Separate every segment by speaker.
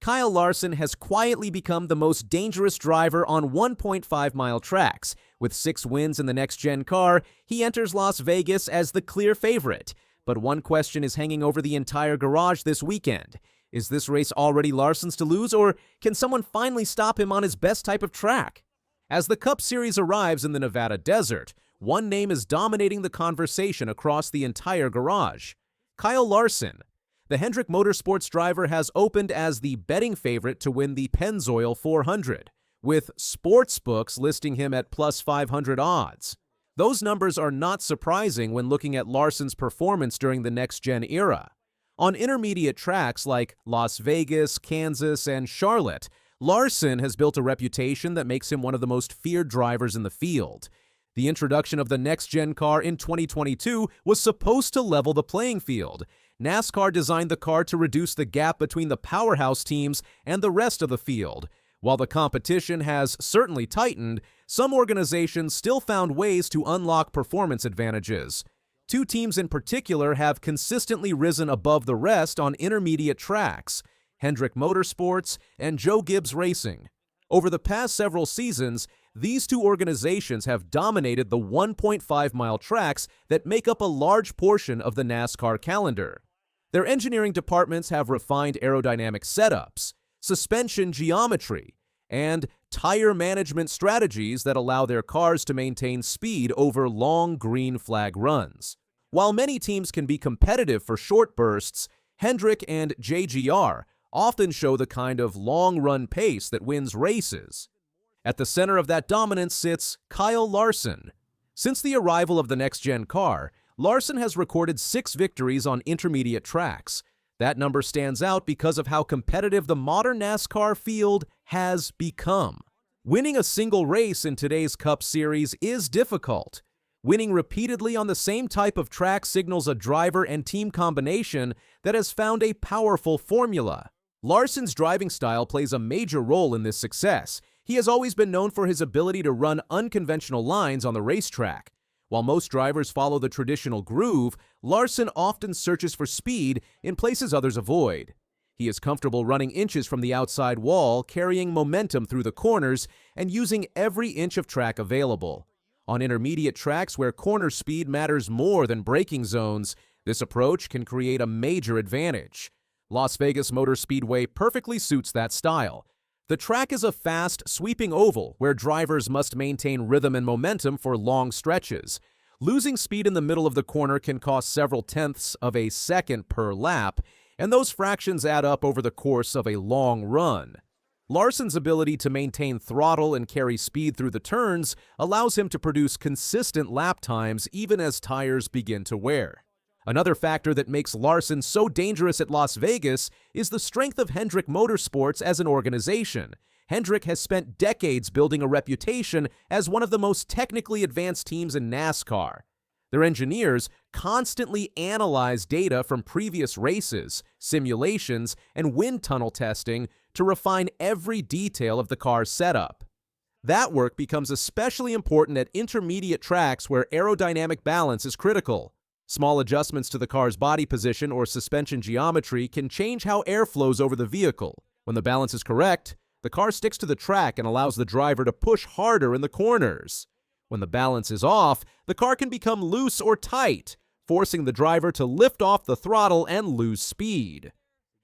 Speaker 1: Kyle Larson has quietly become the most dangerous driver on 1.5-mile tracks. With 6 wins in the next-gen car, he enters Las Vegas as the clear favorite. But one question is hanging over the entire garage this weekend. Is this race already Larson's to lose, or can someone finally stop him on his best type of track? As the Cup Series arrives in the Nevada desert, one name is dominating the conversation across the entire garage: Kyle Larson. The Hendrick Motorsports driver has opened as the betting favorite to win the Pennzoil 400, with sportsbooks listing him at plus 500 odds. Those numbers are not surprising when looking at Larson's performance during the next-gen era. On intermediate tracks like Las Vegas, Kansas, and Charlotte, Larson has built a reputation that makes him one of the most feared drivers in the field. The introduction of the next-gen car in 2022 was supposed to level the playing field. NASCAR designed the car to reduce the gap between the powerhouse teams and the rest of the field. While the competition has certainly tightened, some organizations still found ways to unlock performance advantages. 2 teams in particular have consistently risen above the rest on intermediate tracks: Hendrick Motorsports and Joe Gibbs Racing. Over the past several seasons, these 2 organizations have dominated the 1.5-mile tracks that make up a large portion of the NASCAR calendar. Their engineering departments have refined aerodynamic setups, suspension geometry, and tire management strategies that allow their cars to maintain speed over long green flag runs. While many teams can be competitive for short bursts, Hendrick and JGR often show the kind of long-run pace that wins races. At the center of that dominance sits Kyle Larson. Since the arrival of the next-gen car, Larson has recorded 6 victories on intermediate tracks. That number stands out because of how competitive the modern NASCAR field has become. Winning a single race in today's Cup Series is difficult. Winning repeatedly on the same type of track signals a driver and team combination that has found a powerful formula. Larson's driving style plays a major role in this success. He has always been known for his ability to run unconventional lines on the racetrack. While most drivers follow the traditional groove, Larson often searches for speed in places others avoid. He is comfortable running inches from the outside wall, carrying momentum through the corners, and using every inch of track available. On intermediate tracks where corner speed matters more than braking zones, this approach can create a major advantage. Las Vegas Motor Speedway perfectly suits that style. The track is a fast, sweeping oval where drivers must maintain rhythm and momentum for long stretches. Losing speed in the middle of the corner can cost several tenths of a second per lap, and those fractions add up over the course of a long run. Larson's ability to maintain throttle and carry speed through the turns allows him to produce consistent lap times even as tires begin to wear. Another factor that makes Larson so dangerous at Las Vegas is the strength of Hendrick Motorsports as an organization. Hendrick has spent decades building a reputation as one of the most technically advanced teams in NASCAR. Their engineers constantly analyze data from previous races, simulations, and wind tunnel testing to refine every detail of the car's setup. That work becomes especially important at intermediate tracks where aerodynamic balance is critical. Small adjustments to the car's body position or suspension geometry can change how air flows over the vehicle. When the balance is correct, the car sticks to the track and allows the driver to push harder in the corners. When the balance is off, the car can become loose or tight, forcing the driver to lift off the throttle and lose speed.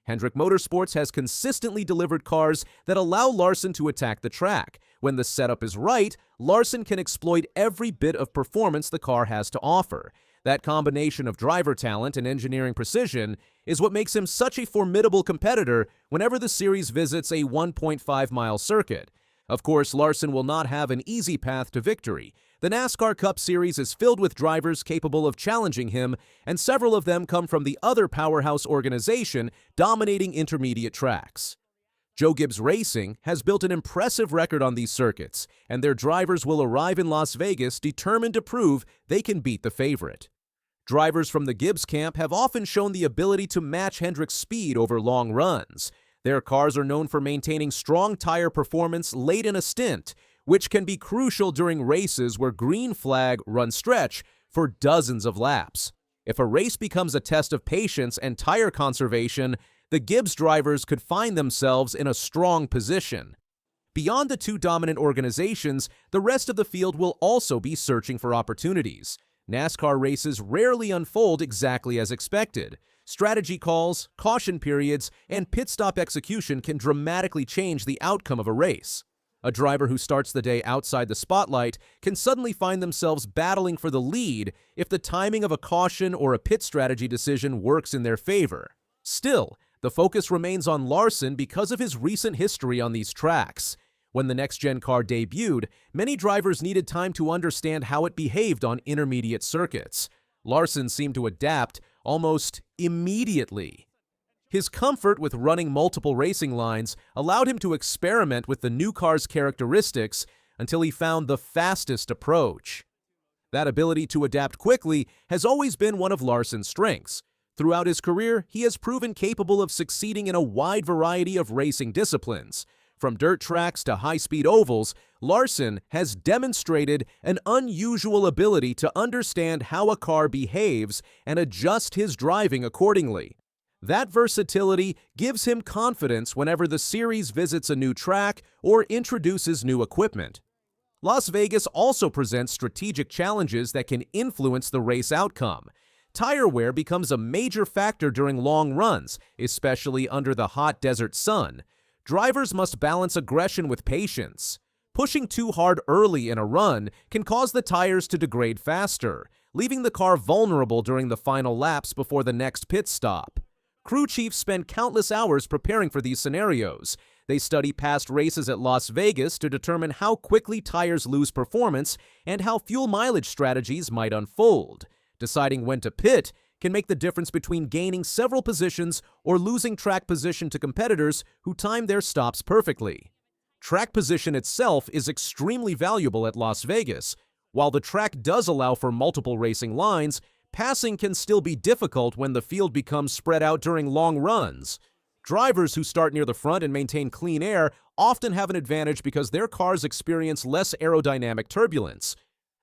Speaker 1: Hendrick Motorsports has consistently delivered cars that allow Larson to attack the track. When the setup is right, Larson can exploit every bit of performance the car has to offer. That combination of driver talent and engineering precision is what makes him such a formidable competitor whenever the series visits a 1.5-mile circuit. Of course, Larson will not have an easy path to victory. The NASCAR Cup Series is filled with drivers capable of challenging him, and several of them come from the other powerhouse organization dominating intermediate tracks. Joe Gibbs Racing has built an impressive record on these circuits, and their drivers will arrive in Las Vegas determined to prove they can beat the favorite. Drivers from the Gibbs camp have often shown the ability to match Hendrick's speed over long runs. Their cars are known for maintaining strong tire performance late in a stint, which can be crucial during races where green flag run stretch for dozens of laps. If a race becomes a test of patience and tire conservation, the Gibbs drivers could find themselves in a strong position. Beyond the two dominant organizations, the rest of the field will also be searching for opportunities. NASCAR races rarely unfold exactly as expected. Strategy calls, caution periods, and pit stop execution can dramatically change the outcome of a race. A driver who starts the day outside the spotlight can suddenly find themselves battling for the lead if the timing of a caution or a pit strategy decision works in their favor. Still, the focus remains on Larson because of his recent history on these tracks. When the next-gen car debuted, many drivers needed time to understand how it behaved on intermediate circuits. Larson seemed to adapt almost immediately. His comfort with running multiple racing lines allowed him to experiment with the new car's characteristics until he found the fastest approach. That ability to adapt quickly has always been one of Larson's strengths. Throughout his career, he has proven capable of succeeding in a wide variety of racing disciplines. From dirt tracks to high-speed ovals, Larson has demonstrated an unusual ability to understand how a car behaves and adjust his driving accordingly. That versatility gives him confidence whenever the series visits a new track or introduces new equipment. Las Vegas also presents strategic challenges that can influence the race outcome. Tire wear becomes a major factor during long runs, especially under the hot desert sun. Drivers must balance aggression with patience. Pushing too hard early in a run can cause the tires to degrade faster, leaving the car vulnerable during the final laps before the next pit stop. Crew chiefs spend countless hours preparing for these scenarios. They study past races at Las Vegas to determine how quickly tires lose performance and how fuel mileage strategies might unfold. Deciding when to pit can make the difference between gaining several positions or losing track position to competitors who time their stops perfectly. Track position itself is extremely valuable at Las Vegas. While the track does allow for multiple racing lines, passing can still be difficult when the field becomes spread out during long runs. Drivers who start near the front and maintain clean air often have an advantage because their cars experience less aerodynamic turbulence.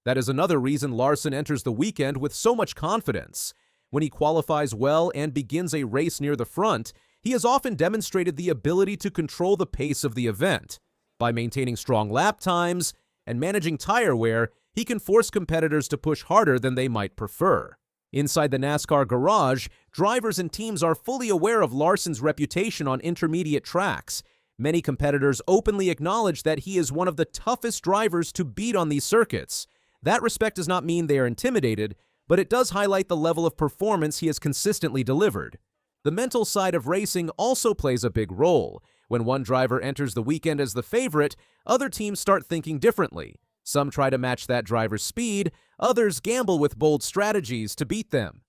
Speaker 1: That is another reason Larson enters the weekend with so much confidence. When he qualifies well and begins a race near the front, he has often demonstrated the ability to control the pace of the event. By maintaining strong lap times and managing tire wear, he can force competitors to push harder than they might prefer. Inside the NASCAR garage, drivers and teams are fully aware of Larson's reputation on intermediate tracks. Many competitors openly acknowledge that he is one of the toughest drivers to beat on these circuits. That respect does not mean they are intimidated, but it does highlight the level of performance he has consistently delivered. The mental side of racing also plays a big role. When one driver enters the weekend as the favorite, other teams start thinking differently. Some try to match that driver's speed, others gamble with bold strategies to beat them.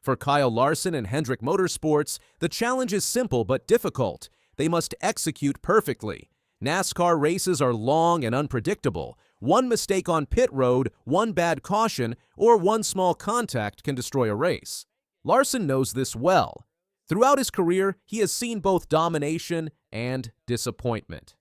Speaker 1: For Kyle Larson and Hendrick Motorsports, the challenge is simple but difficult. They must execute perfectly. NASCAR races are long and unpredictable. One mistake on pit road, one bad caution, or one small contact can destroy a race. Larson knows this well. Throughout his career, he has seen both domination and disappointment.